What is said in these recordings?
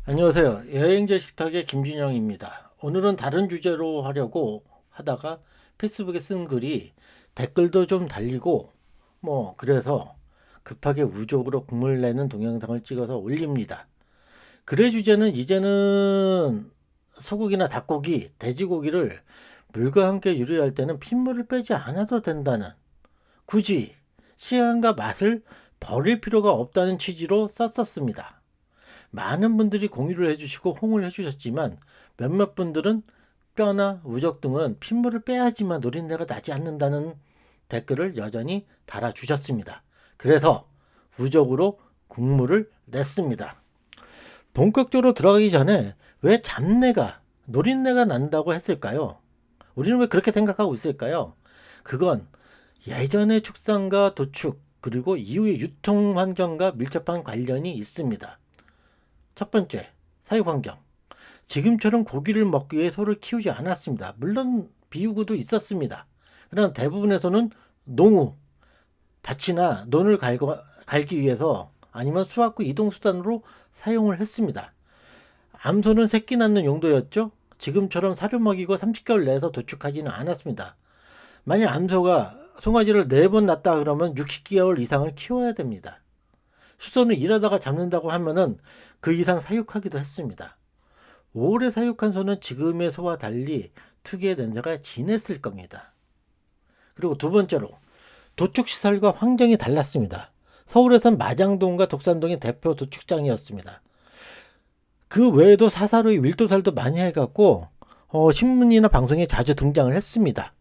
안녕하세요. 여행제 식탁의 김준영입니다. 오늘은 다른 주제로 하려고 하다가 페이스북에 쓴 글이 댓글도 좀 달리고 그래서 급하게 우족으로 국물 내는 동영상을 찍어서 올립니다. 글의 주제는 이제는 소고기나 닭고기, 돼지고기를 물과 함께 요리할 때는 핏물을 빼지 않아도 된다는, 굳이 시간과 맛을 버릴 필요가 없다는 취지로 썼었습니다. 많은 분들이 공유를 해주시고 호응을 해주셨지만 몇몇 분들은 뼈나 우적 등은 핏물을 빼야지만 노린내가 나지 않는다는 댓글을 여전히 달아주셨습니다. 그래서 우적으로 국물을 냈습니다. 본격적으로 들어가기 전에 왜 잡내가, 노린내가 난다고 했을까요? 우리는 왜 그렇게 생각하고 있을까요? 그건 예전의 축산과 도축, 그리고 이후의 유통 환경과 밀접한 관련이 있습니다. 첫 번째, 사육 환경. 지금처럼 고기를 먹기 위해 소를 키우지 않았습니다. 물론 비유구도 있었습니다. 그러나 대부분에서는 농우, 밭이나 논을 갈기 위해서 아니면 수확구 이동수단으로 사용을 했습니다. 암소는 새끼 낳는 용도였죠. 지금처럼 사료 먹이고 30개월 내에서 도축하지는 않았습니다. 만약 암소가 송아지를 4번 낳다 그러면 60개월 이상을 키워야 됩니다. 수소는 일하다가 잡는다고 하면은 그 이상 사육하기도 했습니다. 오래 사육한 소는 지금의 소와 달리 특유의 냄새가 진했을 겁니다. 그리고 두 번째로 도축시설과 환경이 달랐습니다. 서울에선 마장동과 독산동이 대표 도축장이었습니다. 그 외에도 사사로이 윌도살도 많이 해갖고 신문이나 방송에 자주 등장을 했습니다.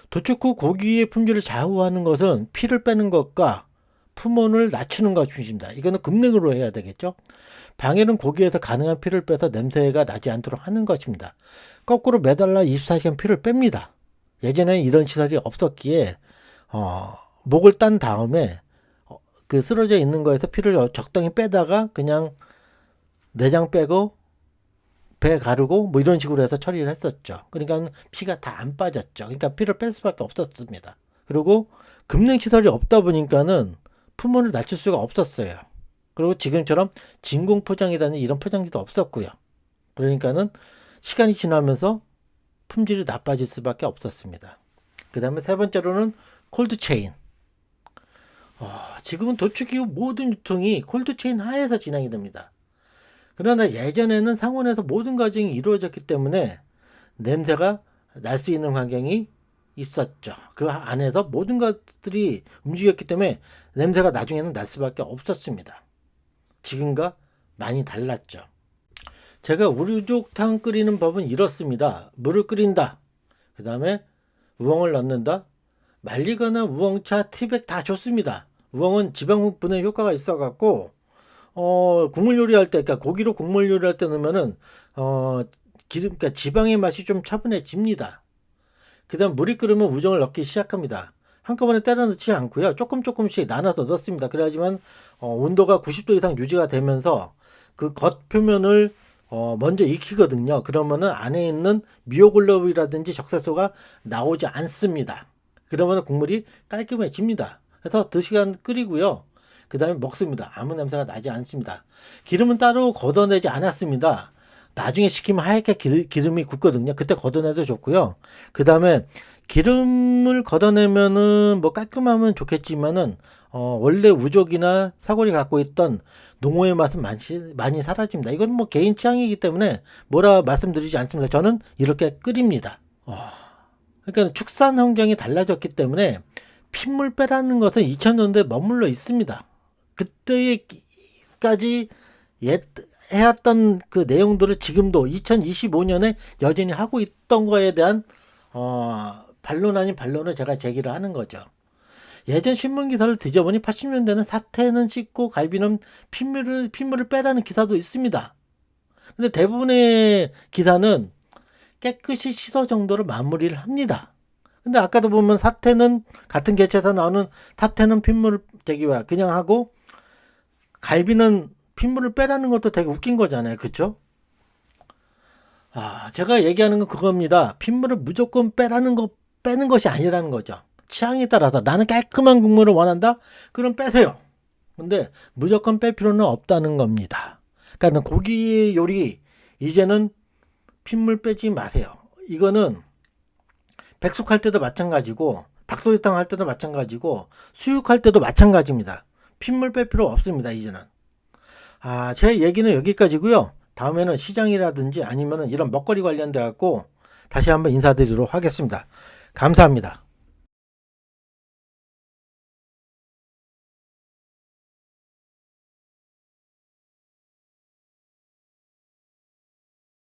도축 후 고기의 품질을 좌우하는 것은 피를 빼는 것과 품온을 낮추는 것입니다. 이거는 급냉으로 해야 되겠죠. 방해는 고기에서 가능한 피를 빼서 냄새가 나지 않도록 하는 것입니다. 거꾸로 매달라 24시간 피를 뺍니다. 예전에는 이런 시설이 없었기에 목을 딴 다음에 그 쓰러져 있는 거에서 피를 적당히 빼다가 그냥 내장 빼고 배 가르고 이런 식으로 해서 처리를 했었죠. 그러니까 피가 다 안 빠졌죠. 그러니까 피를 뺄 수밖에 없었습니다. 그리고 급냉 시설이 없다 보니까는 품온을 낮출 수가 없었어요. 그리고 지금처럼 진공 포장이라는 이런 포장지도 없었고요. 그러니까는 시간이 지나면서 품질이 나빠질 수밖에 없었습니다. 그 다음에 세 번째로는 콜드체인. 지금은 도축 이후 모든 유통이 콜드체인 하에서 진행이 됩니다. 그러나 예전에는 상온에서 모든 과정이 이루어졌기 때문에 냄새가 날 수 있는 환경이 있었죠. 그 안에서 모든 것들이 움직였기 때문에 냄새가 나중에는 날 수밖에 없었습니다. 지금과 많이 달랐죠. 제가 우류족탕 끓이는 법은 이렇습니다. 물을 끓인다. 그 다음에 우엉을 넣는다. 말리거나 우엉차, 티백 다 좋습니다. 우엉은 지방분해 효과가 있어갖고 국물 요리할 때, 그러니까 고기로 국물 요리할 때 넣으면은 그러니까 지방의 맛이 좀 차분해집니다. 그다음 물이 끓으면 우정을 넣기 시작합니다. 한꺼번에 때려 넣지 않고요. 조금씩 나눠서 넣습니다. 그래야지만 온도가 90도 이상 유지가 되면서 그 겉표면을 먼저 익히거든요. 그러면은 안에 있는 미오글로빈이라든지 적색소가 나오지 않습니다. 그러면 국물이 깔끔해집니다. 그래서 2시간 끓이고요. 그 다음에 먹습니다. 아무 냄새가 나지 않습니다. 기름은 따로 걷어내지 않았습니다. 나중에 식히면 하얗게 기름이 굳거든요. 그때 걷어내도 좋고요. 그 다음에 기름을 걷어내면은 깔끔하면 좋겠지만은 원래 우족이나 사골이 갖고 있던 농어의 맛은 많이 사라집니다. 이건 개인 취향이기 때문에 뭐라 말씀드리지 않습니다. 저는 이렇게 끓입니다. 그러니까 축산 환경이 달라졌기 때문에 핏물 빼라는 것은 2000년대에 머물러 있습니다. 그때까지 해왔던 그 내용들을 지금도 2025년에 여전히 하고 있던 거에 대한 반론 아닌 반론을 제가 제기를 하는 거죠. 예전 신문 기사를 뒤져보니 80년대는 사태는 씻고 갈비는 핏물을 빼라는 기사도 있습니다. 근데 대부분의 기사는 깨끗이 씻어 정도로 마무리를 합니다. 근데 아까도 보면 사태는 같은 개체에서 나오는 사태는 핏물을 대기와 그냥 하고 갈비는 핏물을 빼라는 것도 되게 웃긴 거잖아요. 그쵸? 제가 얘기하는 건 그겁니다. 핏물을 무조건 빼는 것이 아니라는 거죠. 취향에 따라서 나는 깔끔한 국물을 원한다? 그럼 빼세요. 근데 무조건 뺄 필요는 없다는 겁니다. 그러니까 고기 요리 이제는 핏물 빼지 마세요. 이거는 백숙할 때도 마찬가지고 닭도리탕 할 때도 마찬가지고 수육할 때도 마찬가지입니다. 핏물 뺄 필요 없습니다. 이제는. 제 얘기는 여기까지고요. 다음에는 시장이라든지 아니면은 이런 먹거리 관련돼 갖고 다시 한번 인사드리도록 하겠습니다. 감사합니다.